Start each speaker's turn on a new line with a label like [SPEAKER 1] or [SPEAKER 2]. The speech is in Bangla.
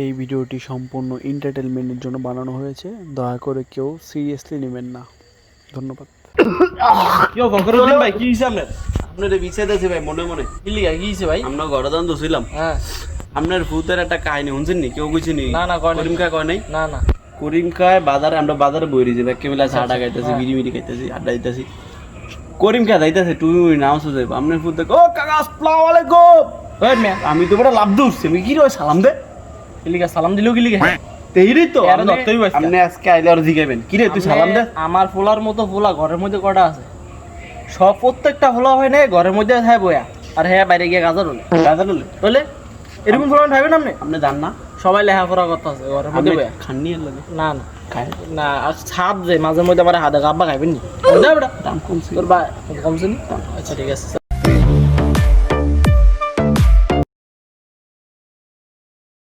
[SPEAKER 1] এই ভিডিওটি সম্পূর্ণ এন্টারটেইনমেন্টের জন্য বানানো হয়েছে, দয়া করে কেউ সিরিয়াসলি নেবেন না। ধন্যবাদ।
[SPEAKER 2] কেউ ফখরুদ্দিন ভাই কি হিসাব নেন?
[SPEAKER 3] আপনার বিচার আছে ভাই মনে মনে
[SPEAKER 2] কি লিগা কি হিসে ভাই?
[SPEAKER 3] আমরা গড়দান দছিলাম।
[SPEAKER 2] হ্যাঁ
[SPEAKER 3] আপনার ভূতের একটা কাহিনী শুনছেন নি? কেউ কইছে নি?
[SPEAKER 2] না, কয় নাই।
[SPEAKER 3] করিম কা কয় নাই?
[SPEAKER 2] না না
[SPEAKER 3] করিম কায় বাজারে, আমরা বাজারে বইরি যে ব্যাকে মিলা চা খাইতেছি, বিড়ি মিড়ি খাইতেছি, আড্ডা দিতেছি। করিম কা যাইতেছে, তুমি নাম শুনছে আপনার ভূত দেখো, ও কাকা আসসালামু আলাইকুম।
[SPEAKER 2] ওই মিয়া
[SPEAKER 3] আমি তো বড় লাভ দৌড়ছি, আমি কি রে সালাম দে।
[SPEAKER 2] কি লিগা সালাম দিলো কি লিগা?
[SPEAKER 3] তেইরি তো
[SPEAKER 2] এর দত্তই বসছে।
[SPEAKER 3] আপনি আজকে আইলে আর জিগাবেন কি রে তুই সালাম দে।
[SPEAKER 2] আমার ফোলার মতো ফোলা ঘরের মধ্যে কটা আছে? সব প্রত্যেকটা ফোলা হয় না ঘরের মধ্যে থাকে বয়া, আর হ্যাঁ বাইরে গিয়ে গাজর হলে
[SPEAKER 3] দাদা বলে
[SPEAKER 2] বলে এরকম ফোলা ভাবেন আপনি?
[SPEAKER 3] আপনি জান না
[SPEAKER 2] সবাই লেখাপড়া করতে আছে ঘরের মধ্যে বয়া।
[SPEAKER 3] খাননি এর লাগে
[SPEAKER 2] না না
[SPEAKER 3] খায়
[SPEAKER 2] না, আর ছাদ যে মাঝে মধ্যে আমার হাতে গাব্বা খাইবেন নি?
[SPEAKER 3] দাম কমছে।
[SPEAKER 2] তোর বা কমছে নি? আচ্ছা ঠিক আছে।